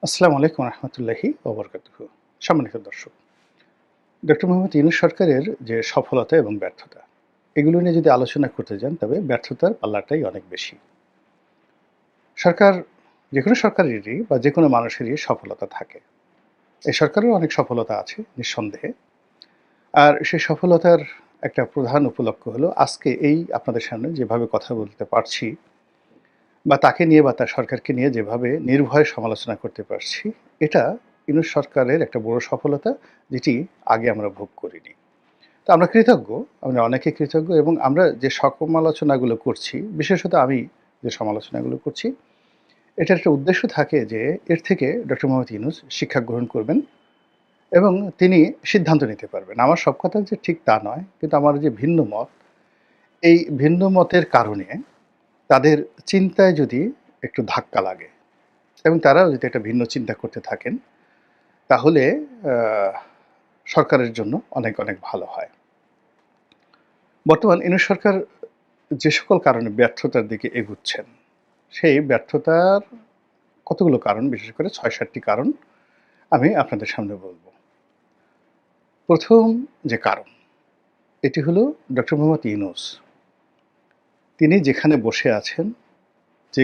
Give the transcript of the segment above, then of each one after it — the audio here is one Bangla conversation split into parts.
আসসালামু আলাইকুম রহমতুল্লাহি ওবরকাতুহু। সম্মানিত দর্শক, ডক্টর মোহাম্মদ ইউনূস সরকারের যে সফলতা এবং ব্যর্থতা, এগুলো নিয়ে যদি আলোচনা করতে যান তবে ব্যর্থতার পাল্লাটাই অনেক বেশি। সরকার, যেকোনো সরকারেরই বা যেকোনো মানুষেরই সফলতা থাকে। এই সরকারেরও অনেক সফলতা আছে নিঃসন্দেহে। আর সেই সফলতার একটা প্রধান উপলক্ষ হলো আজকে এই আপনাদের সামনে যেভাবে কথা বলতে পারছি বা তাকে নিয়ে বা তার সরকারকে নিয়ে যেভাবে নির্ভয়ে সমালোচনা করতে পারছি, এটা ইউনূস সরকারের একটা বড় সফলতা, যেটি আগে আমরা ভোগ করিনি। তো আমরা কৃতজ্ঞ, আমরা অনেকে কৃতজ্ঞ এবং আমরা যে সমালোচনাগুলো করছি, বিশেষত আমি যে সমালোচনাগুলো করছি, এটার একটা উদ্দেশ্য থাকে যে এর থেকে ডক্টর মোহাম্মদ ইউনূস শিক্ষা গ্রহণ করবেন এবং তিনি সিদ্ধান্ত নিতে পারবেন। আমার সব কথা যে ঠিক তা নয়, কিন্তু আমার যে ভিন্ন মত, এই ভিন্ন মতের কারণে তাদের চিন্তায় যদি একটু ধাক্কা লাগে এবং তারাও যদি একটা ভিন্ন চিন্তা করতে থাকেন, তাহলে সরকারের জন্য অনেক, অনেক ভালো হয়। বর্তমান ইউনূস সরকার যে সকল কারণে ব্যর্থতার দিকে এগুচ্ছেন, সেই ব্যর্থতার কতগুলো কারণ, বিশেষ করে ৬-৭ টি কারণ আমি আপনাদের সামনে বলব। ১ম যে কারণ, এটি হলো ডক্টর মোহাম্মদ ইউনূস। তিনি যেখানে বসে আছেন, যে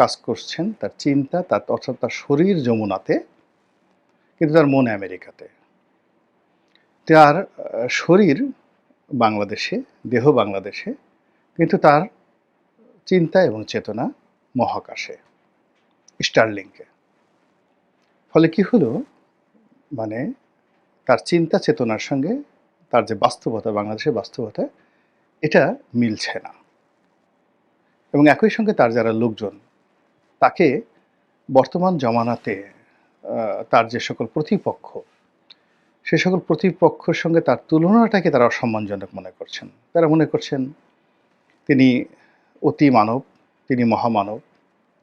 কাজ করছেন, তার চিন্তা, অর্থাৎ তার শরীর যমুনাতে, কিন্তু তার মন আমেরিকাতে। তার শরীর বাংলাদেশে, দেহ বাংলাদেশে, কিন্তু তার চিন্তা এবং চেতনা মহাকাশে, স্টারলিংকে। ফলে কি হলো, মানে তার চিন্তা চেতনার সঙ্গে তার যে বাস্তবতা, বাংলাদেশের বাস্তবতা, এটা মিলছে না। এবং একই সঙ্গে তার যারা লোকজন, তাকে বর্তমান জমানাতে তার যে সকল প্রতিপক্ষ, সে সকল প্রতিপক্ষের সঙ্গে তার তুলনাটাকে তারা অসম্মানজনক মনে করছেন। তারা মনে করছেন তিনি অতি মানব, তিনি মহামানব,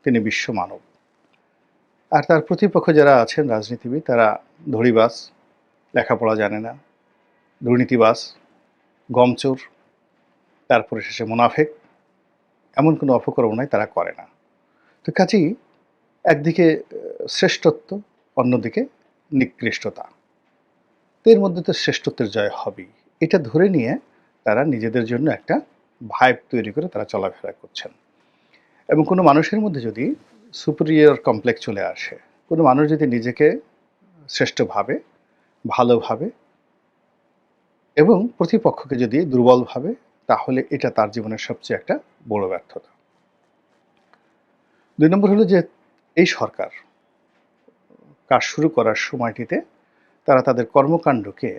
তিনি বিশ্বমানব। আর তার প্রতিপক্ষ যারা আছেন রাজনীতিবিদ, তারা ধড়িবাজ, লেখাপড়া জানে না, দুর্নীতিবাজ, গমচোর, তারপরে শেষে মুনাফেক, এমন কোনো অপকর্ম তারা করে না। তো কাজেই একদিকে শ্রেষ্ঠত্ব, অন্যদিকে নিকৃষ্টতা। তো এর মধ্যে তো শ্রেষ্ঠত্বের জয় হবেই। এটা ধরে নিয়ে তারা নিজেদের জন্য একটা ভাইব তৈরি করে তারা চলাফেরা করছেন। এবং কোনো মানুষের মধ্যে যদি সুপিরিয়র কমপ্লেক্স চলে আসে, কোনো মানুষ যদি নিজেকে শ্রেষ্ঠ ভাবে, ভালো ভাবে এবং প্রতিপক্ষকে যদি দুর্বল ভাবে, তাহলে এটা তার জীবনের সবচেয়ে একটা বড় ব্যর্থতা। ২ নম্বর হলো যে এই সরকার কাজ শুরু করার সময়টিতে তারা তাদের কর্মকাণ্ডকে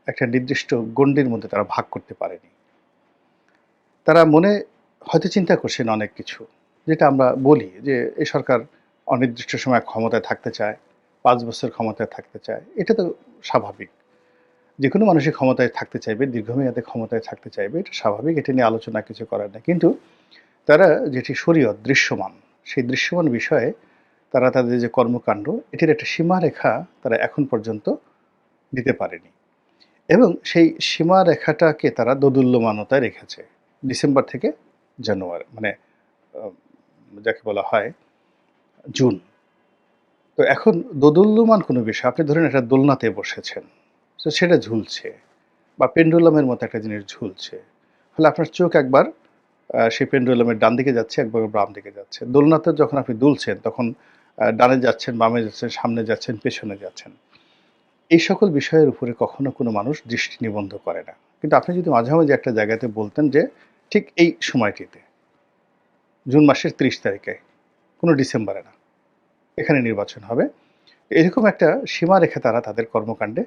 একটা নির্দিষ্ট গণ্ডির মধ্যে তারা ভাগ করতে পারেনি। তারা মনে হয়তো চিন্তা করছেন অনেক কিছু, যেটা আমরা বলি যে এই সরকার অনির্দিষ্ট সময় ক্ষমতায় থাকতে চায়, ৫ বছর ক্ষমতায় থাকতে চায়। এটা তো স্বাভাবিক। যেকোনো মানুষই ক্ষমতায় থাকতে চাইবে, দীর্ঘমেয়াদে ক্ষমতায় থাকতে চাইবে, এটা স্বাভাবিক। এটা নিয়ে আলোচনা কিছু করার নেই। কিন্তু তারা যেটি শরীয়ত দৃশ্যমান, সেই দৃশ্যমান বিষয়ে তারা তাদের যে কর্মকাণ্ড, এটির একটা সীমারেখা তারা এখন পর্যন্ত দিতে পারেনি। এবং সেই সীমারেখাটাকে তারা দোদুল্যমানতায় রেখেছে। ডিসেম্বর থেকে জানুয়ারি, মানে আ যাকে বলা হয় জুন। তো এখন দোদুল্যমান কোনো বিষয়, আপনি ধরেন একটা দোলনাতে বসেছেন, তো সেটা ঝুলছে বা পেন্ডুলামের মতো একটা জিনিস ঝুলছে। ফলে আপনার চোখ একবার সেই পেন্ডুলামের ডান দিকে যাচ্ছে, একবার বাম দিকে যাচ্ছে। দোলনাতে যখন আপনি দুলছেন, তখন ডানে যাচ্ছেন, বামে যাচ্ছেন, সামনে যাচ্ছেন, পেছনে যাচ্ছেন। এই সকল বিষয়ের উপরে কখনো কোনো মানুষ দৃষ্টি নিবদ্ধ করে না। কিন্তু আপনি যদি মাঝামাঝি একটা জায়গাতে বলতেন যে ঠিক এই সময়টিতে, জুন মাসের ৩০ তারিখে, কোনো ডিসেম্বরে না, এখানে নির্বাচন হবে। এরকম একটা সীমারেখা তারা তাদের কর্মকাণ্ডে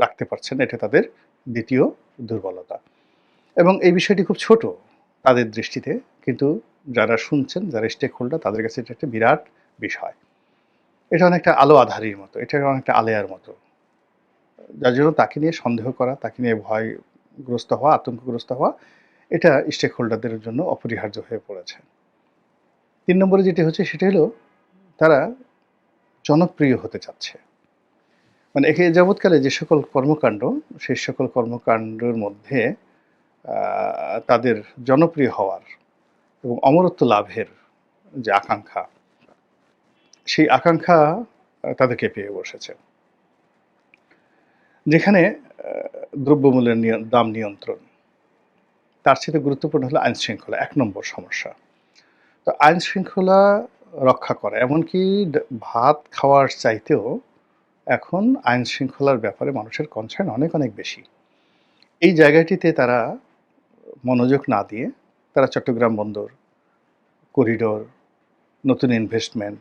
রাখতে পারছেন। এটা তাদের দ্বিতীয় দুর্বলতা। এবং এই বিষয়টি খুব ছোট তাদের দৃষ্টিতে, কিন্তু যারা শুনছেন, যারা স্টেক হোল্ডার, তাদের কাছে এটা একটা বিরাট বিষয়। এটা অনেকটা আলো আঁধারির মতো, এটা অনেকটা আলেয়ার মতো। যার জন্য তাকে নিয়ে সন্দেহ করা, তাকে নিয়ে ভয়গ্রস্ত হওয়া, আতঙ্কগ্রস্ত হওয়া, এটা স্টেক হোল্ডারদের জন্য অপরিহার্য হয়ে পড়েছে। ৩ নম্বরে যেটি হচ্ছে সেটি হলো তারা জনপ্রিয় হতে চাচ্ছে। মানে একে যাবৎকালে যে সকল কর্মকাণ্ড, সেই সকল কর্মকাণ্ডের মধ্যে তাদের জনপ্রিয় হওয়ার এবং অমরত্ব লাভের যে আকাঙ্ক্ষা, সেই আকাঙ্ক্ষা তাদেরকে পেয়ে বসেছে। যেখানে দ্রব্যমূল্যের দাম নিয়ন্ত্রণ, তার চেয়ে গুরুত্বপূর্ণ হলো আইনশৃঙ্খলা ১ নম্বর সমস্যা। তো আইনশৃঙ্খলা রক্ষা করা, এমনকি ভাত খাওয়ার চাইতেও এখন আইনশৃঙ্খলার ব্যাপারে মানুষের কনসার্ন অনেক, অনেক বেশি। এই জায়গাটিতে তারা মনোযোগ না দিয়ে তারা চট্টগ্রাম বন্দর, করিডোর, নতুন ইনভেস্টমেন্ট,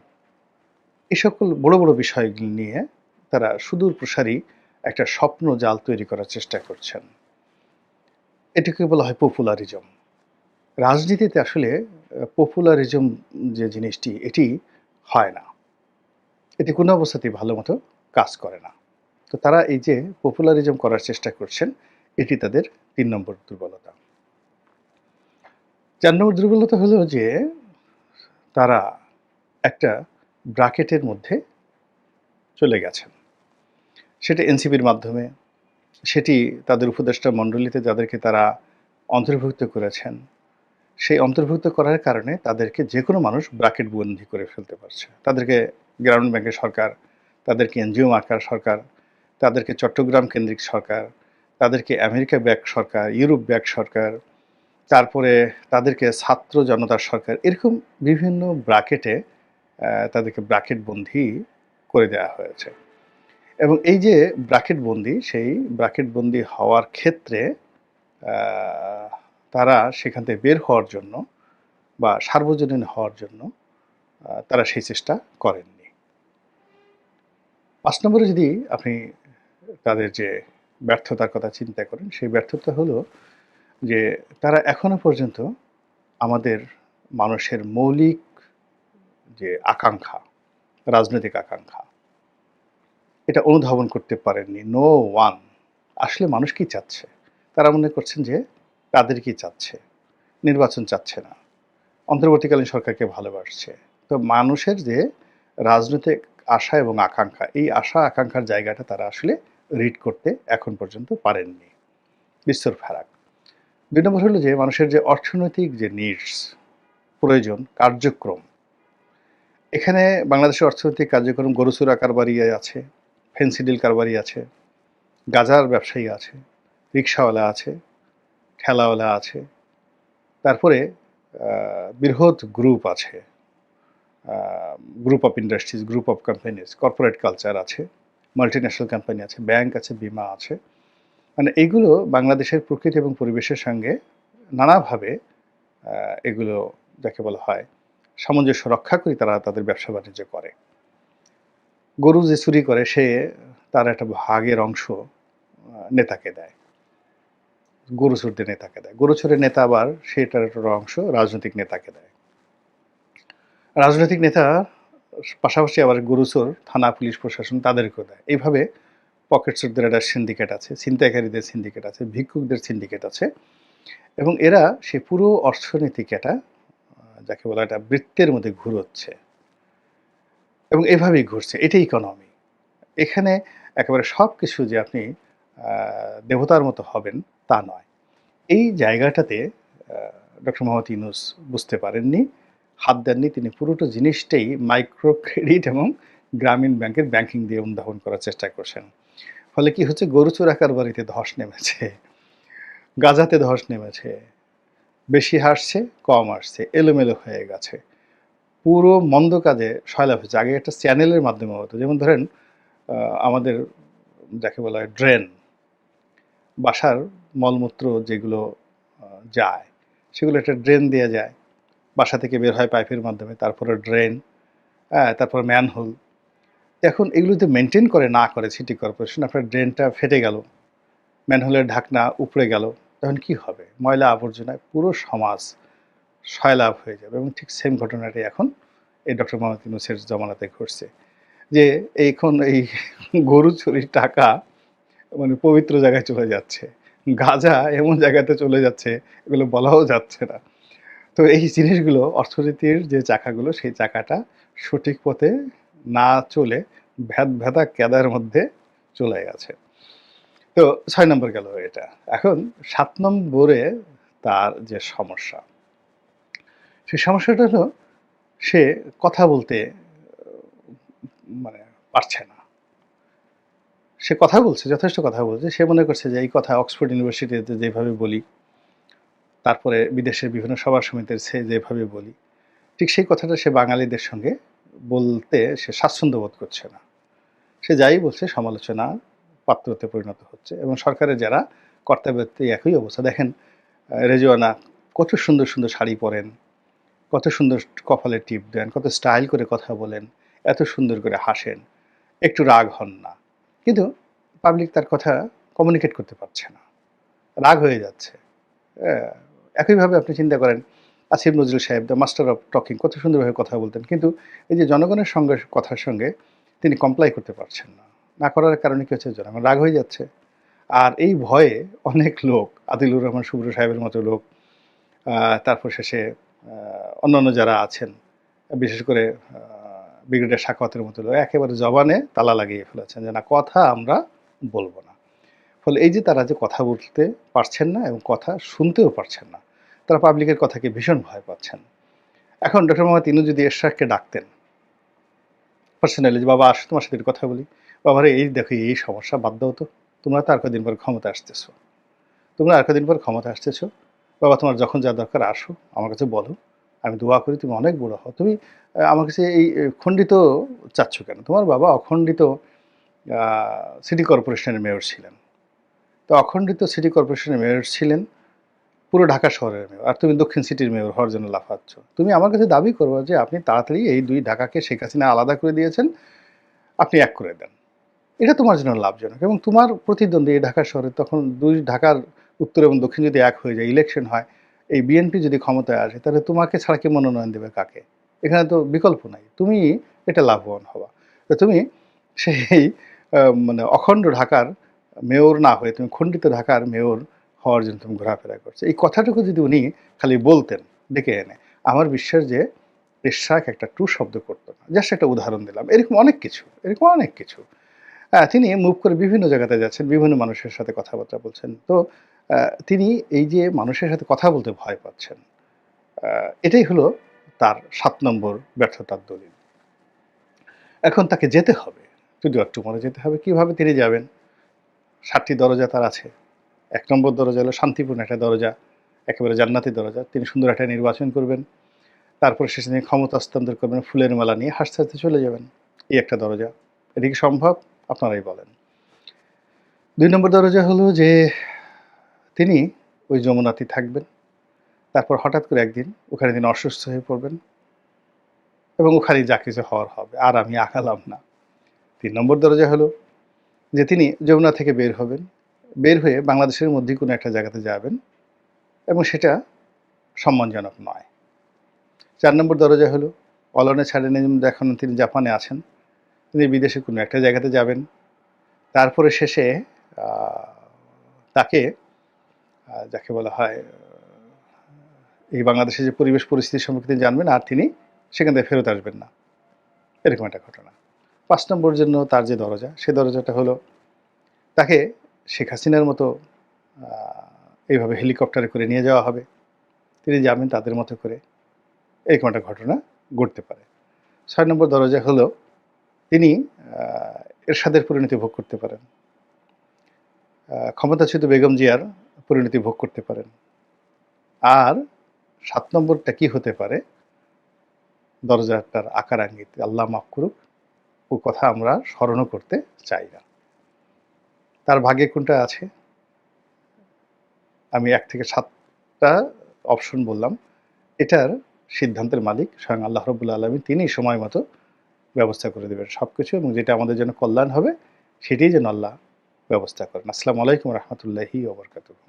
এই সকল বড়, বড় বিষয়গুলি নিয়ে তারা সুদূর প্রসারী একটা স্বপ্ন জাল তৈরি করার চেষ্টা করছেন। এটাকে বলা হয় পপুলারিজম। রাজনীতিতে আসলে পপুলারিজম যে জিনিসটি, এটি হয় না। এটি কোনো অবস্থাতেই ভালো মতো কাজ করে না। তো তারা এই যে পপুলারিজম করার চেষ্টা করছেন, এটি তাদের ৩ নম্বর দুর্বলতা। ৪ নম্বর দুর্বলতা হলো যে তারা একটা ব্র্যাকেটের মধ্যে চলে গেছেন। সেটা এনসিপির মাধ্যমে, সেটি তাদের উপদেষ্টা মণ্ডলীতে যাদেরকে তারা অন্তর্ভুক্ত করেছেন, সেই অন্তর্ভুক্ত করার কারণে তাদেরকে যেকোনো মানুষ ব্র্যাকেট বন্দী করে ফেলতে পারছে। তাদেরকে গ্রামীণ ব্যাংকের সরকার, তাদেরকে এনজিও মার্কার সরকার, তাদেরকে চট্টগ্রাম কেন্দ্রিক সরকার, তাদেরকে আমেরিকা ব্যাক সরকার, ইউরোপ ব্যাক সরকার, তারপরে তাদেরকে ছাত্র জনতার সরকার, এরকম বিভিন্ন ব্র্যাকেটে তাদেরকে ব্র্যাকেট বন্দী করে দেওয়া হয়েছে। এবং এই যে ব্র্যাকেট বন্দী, সেই ব্র্যাকেট বন্দী হওয়ার ক্ষেত্রে তারা সেখান থেকে বের হওয়ার জন্য বা সার্বজনীন হওয়ার জন্য তারা সেই চেষ্টা করেননি। ৫ নম্বরে যদি আপনি তাদের যে ব্যর্থতার কথা চিন্তা করেন, সেই ব্যর্থতা হলো যে তারা এখনো পর্যন্ত আমাদের মানুষের মৌলিক যে আকাঙ্ক্ষা, রাজনৈতিক আকাঙ্ক্ষা, এটা অনুধাবন করতে পারেননি। No one. আসলে মানুষ কি চাচ্ছে? তারা মনে করছেন যে তাদের কি চাচ্ছে, নির্বাচন চাচ্ছে না, অন্তর্বর্তীকালীন সরকারকে ভালোবাসছে। তো মানুষের যে রাজনৈতিক আশা এবং আকাঙ্ক্ষা, এই আশা আকাঙ্ক্ষার জায়গাটা তারা আসলে রিড করতে এখন পর্যন্ত পারেননি। বিস্তর ফারাক। ২ নম্বর হলো যে মানুষের যে অর্থনৈতিক যে নিডস, প্রয়োজন, কার্যক্রম, এখানে বাংলাদেশের অর্থনৈতিক কার্যক্রম গরু চোরা কারবারি আছে, ফেন্সিডিল কারবারি আছে, গাঁজার ব্যবসায়ী আছে, রিকশাওয়ালা আছে, ঠেলাওয়ালা আছে, তারপরে বৃহৎ গ্রুপ আছে, group of industries, group of companies, corporate culture আছে, মাল্টিন্যাশনাল কোম্পানি আছে, ব্যাংক আছে, বিমা আছে। মানে এইগুলো বাংলাদেশের প্রকৃতি এবং পরিবেশের সঙ্গে নানাভাবে এগুলো যাকে বলা হয় সামঞ্জস্য রক্ষা করে তারা তাদের ব্যবসা বাণিজ্য করে। গরু যে চুরি করে সে তার একটা ভাগের অংশ নেতাকে দেয়, গরু চোরদের নেতাকে দেয়। গরু চোরের নেতা আবার সেটার একটা অংশ রাজনৈতিক নেতাকে দেয়। রাজনৈতিক নেতা পাশাপাশি আবার গরু চোর থানা, পুলিশ প্রশাসন তাদেরকেও দেয়। এইভাবে পকেট চোরদের একটা সিন্ডিকেট আছে, ছিনতাইকারীদের সিন্ডিকেট আছে, ভিক্ষুকদের সিন্ডিকেট আছে, এবং এরা সে পুরো অর্থনীতিকে একটা যাকে বলা একটা বৃত্তের মধ্যে ঘুরোচ্ছে এবং এভাবেই ঘুরছে। এটাই ইকোনমি। এখানে একেবারে সব কিছু যে আপনি দেবতার মতো হবেন তা নয়। এই জায়গাটাতে ডক্টর মোহাম্মদ ইউনূস বুঝতে পারেননি, হাত দেননি। তিনি পুরোটা জিনিসটাই মাইক্রো ক্রেডিট এবং গ্রামীণ ব্যাংকের ব্যাংকিং দিয়ে অনুধাবন করার চেষ্টা করছেন। ফলে কি হচ্ছে, গরু চোরা কারবারিতে ধস নেমেছে, গাঁজাতে ধস নেমেছে, বেশি হাসছে, কম আসছে, এলোমেলো হয়ে গেছে। পুরো মন্দ কাজে সয়লাভ হয়েছে। আগে একটা চ্যানেলের মাধ্যমে হতো। যেমন ধরেন আমাদের যাকে বলা হয় ড্রেন, বাসার মলমূত্র যেগুলো যায়, সেগুলো একটা ড্রেন দিয়ে যায়। বাসা থেকে বের হয় পাইপের মাধ্যমে, তারপরে ড্রেন, তারপর ম্যানহোল। এখন এগুলো যদি মেনটেন করে না করে সিটি কর্পোরেশন, আপনার ড্রেনটা ফেটে গেল, ম্যানহোলের ঢাকনা উপড়ে গেল, তখন কি হবে? ময়লা আবর্জনায় পুরো সমাজ সয়লাভ হয়ে যাবে। এবং ঠিক সেম ঘটনাটাই এখন এই ডক্টর মোহাম্মদ ইউনূসের জমানাতে ঘটছে। যে এখন এই গরু চুরির টাকা মানে পবিত্র জায়গায় চলে যাচ্ছে, গাঁজা এমন জায়গাতে চলে যাচ্ছে এগুলো বলাও যাচ্ছে না। তো এই জিনিসগুলো অর্থনীতির যে চাকাগুলো, সেই চাকাটা সঠিক পথে না চলে ভেদা কেদার মধ্যে চলে গেছে। তো ৬ নম্বর গেল এটা। এখন ৭ নম্বরে তার যে সমস্যা, সেই সমস্যাটা হলো সে কথা বলতে মানে পারছে না। সে কথা বলছে, যথেষ্ট কথা বলছে। সে মনে করছে যে এই কথা অক্সফোর্ড ইউনিভার্সিটিতে যেভাবে বলি, তারপরে বিদেশের বিভিন্ন সভা সমিতির যেভাবে বলি, ঠিক সেই কথাটা সে বাঙালিদের সঙ্গে বলতে সে স্বাচ্ছন্দ্য বোধ করছে না। সে যাই বলছে সমালোচনার পাত্রতে পরিণত হচ্ছে, এবং সরকারের যারা কর্তাব্যক্তি একই অবস্থা। দেখেন রেজওয়ানা কত সুন্দর সুন্দর শাড়ি পরেন, কত সুন্দর কপালে টিপ দেন, কত স্টাইল করে কথা বলেন, এত সুন্দর করে হাসেন, একটু রাগ হন না, কিন্তু পাবলিক তার কথা কমিউনিকেট করতে পারছে না, রাগ হয়ে যাচ্ছে। একইভাবে আপনি চিন্তা করেন আসিফ নজরুল সাহেব, দ্য মাস্টার অফ টকিং, কত সুন্দরভাবে কথা বলতেন, কিন্তু এই যে জনগণের সঙ্গে কথার সঙ্গে তিনি কমপ্লাই করতে পারছেন না। না করার কারণে কি হচ্ছে, জনগণ রাগ হয়ে যাচ্ছে। আর এই ভয়ে অনেক লোক, আদিলুর রহমান শুভ্র সাহেবের মতো লোক, তারপর শেষে অন্যান্য যারা আছেন, বিশেষ করে ব্রিগেডিয়ার সাখাওয়াতের মতো লোক, একেবারে জবানে তালা লাগিয়ে ফেলেছেন যে না, কথা আমরা বলবো না। ফলে এই যে তারা যে কথা বলতে পারছেন না এবং কথা শুনতেও পারছেন না, তারা পাবলিকের কথাকে ভীষণ ভয় পাচ্ছেন। এখন ডক্টর মোহাম্মদ ইউনূস যদি এরশাদকে ডাকতেন পার্সোনালি, যে বাবা আসো তোমার সাথে একটু কথা বলি, বাবারে এই দেখো এই সমস্যা, বাদ দাও তো, তোমরা তো আর কদিন পর ক্ষমতা আসতেছো, তোমরা আর কদিন পর ক্ষমতা আসতেছো, বাবা তোমার যখন যা দরকার আসো আমার কাছে বলো, আমি দোয়া করি তুমি অনেক বড় হও। তুমি আমার কাছে এই খণ্ডিত চাচ্ছ কেন? তোমার বাবা অখণ্ডিত সিটি কর্পোরেশনের মেয়র ছিলেন, তো অখণ্ডিত সিটি কর্পোরেশনের মেয়র ছিলেন পুরো ঢাকা শহরের মেয়র, আর তুমি দক্ষিণ সিটির মেয়র হওয়ার জন্য লাফাচ্ছ। তুমি আমার কাছে দাবি করবো যে আপনি তাড়াতাড়ি এই দুই ঢাকাকে শেখ হাসিনা আলাদা করে দিয়েছেন, আপনি এক করে দেন, এটা তোমার জন্য লাভজনক। এবং তোমার প্রতিদ্বন্দ্বী এই ঢাকা শহরে তখন দুই ঢাকার উত্তর এবং দক্ষিণ যদি এক হয়ে যায়, ইলেকশন হয়, এই বিএনপি যদি ক্ষমতায় আসে, তাহলে তোমাকে ছাড়া কে মনোনয়ন দেবে কাকে? এখানে তো বিকল্প নাই, তুমি এটা লাভবান হবা। তো তুমি সেই মানে অখণ্ড ঢাকার মেয়র না হয়ে তুমি খণ্ডিত ঢাকার মেয়র হওয়ার জন্য তুমি ঘোরাফেরা করছো। এই কথাটুকু যদি উনি খালি বলতেন ডেকে এনে, আমার বিশ্বাস যে এরশাদ একটা টু শব্দ করতো না। জাস্ট একটা উদাহরণ দিলাম, এরকম অনেক কিছু, এরকম অনেক কিছু। হ্যাঁ, তিনি মুভ করে বিভিন্ন জায়গাতে যাচ্ছেন, বিভিন্ন মানুষের সাথে কথাবার্তা বলছেন। তো তিনি এই যে মানুষের সাথে কথা বলতে ভয় পাচ্ছেন, এটাই হলো তার ৭ নম্বর ব্যর্থতার দলিল। এখন তাকে যেতে হবে, যদিও একটু মনে যেতে হবে। কীভাবে তিনি যাবেন? ৭টি দরজা তার আছে। ১ নম্বর দরজা হলো শান্তিপূর্ণ একটা দরজা, একেবারে জান্নাতি দরজা। তিনি সুন্দর একটা নির্বাচন করবেন, তারপর শেষে তিনি ক্ষমতা হস্তান্তর করবেন, ফুলের মালা নিয়ে হাসতে হাসতে চলে যাবেন। এই একটা দরজা। এটা কি সম্ভব? আপনারাই বলেন। ২ নম্বর দরজা হলো যে তিনি ওই যমুনাতেই থাকবেন, তারপর হঠাৎ করে একদিন ওখানে তিনি অসুস্থ হয়ে পড়বেন এবং ওখানেই যা কিছু হওয়ার হবে, আর আমি আগালাম না। ৩ নম্বর দরজা হলো যে তিনি যমুনা থেকে বের হবেন, বের হয়ে বাংলাদেশের মধ্যেই কোনো একটা জায়গাতে যাবেন এবং সেটা সম্মানজনক নয়। ৪ নম্বর দরজা হলো অলনে ছাড়েন, এখন তিনি জাপানে আছেন, তিনি বিদেশে কোনো একটা জায়গাতে যাবেন, তারপরে শেষে তাকে যাকে বলা হয় এই বাংলাদেশের যে পরিবেশ পরিস্থিতি সম্পর্কে তিনি জানবেন, আর তিনি সেখান থেকে ফেরত আসবেন না, এরকম একটা ঘটনা। ৫ নম্বর জন্য তার যে দরজা, সে দরজাটা হলো তাকে শেখ হাসিনার মতো এইভাবে হেলিকপ্টারে করে নিয়ে যাওয়া হবে, তিনি যাবেন তাদের মতো করে, এরকম একটা ঘটনা ঘটতে পারে। ৬ নম্বর দরজা হলো তিনি এরশাদের পরিণতি ভোগ করতে পারেন, ক্ষমতাচ্যুত বেগম জিয়ার পরিণতি ভোগ করতে পারেন। আর ৭ নম্বরটা কি হতে পারে? দরজাটার আকার আঙ্গিক আল্লাহ মাফ করুক, ও কথা আমরা স্মরণও করতে চাই না। তার ভাগ্যে কোনটা আছে? আমি ১ থেকে ৭টা অপশন বললাম, এটার সিদ্ধান্তের মালিক স্বয়ং আল্লাহ রাব্বুল আলামিন। তিনি সময় মতো ব্যবস্থা করে দেবেন সব কিছু, এবং যেটা আমাদের জন্য কল্যাণ হবে সেটাই যেন আল্লাহ ব্যবস্থা করেন। আসসালামু আলাইকুম রহমতুল্লাহি ওয়া বারাকাতুহু।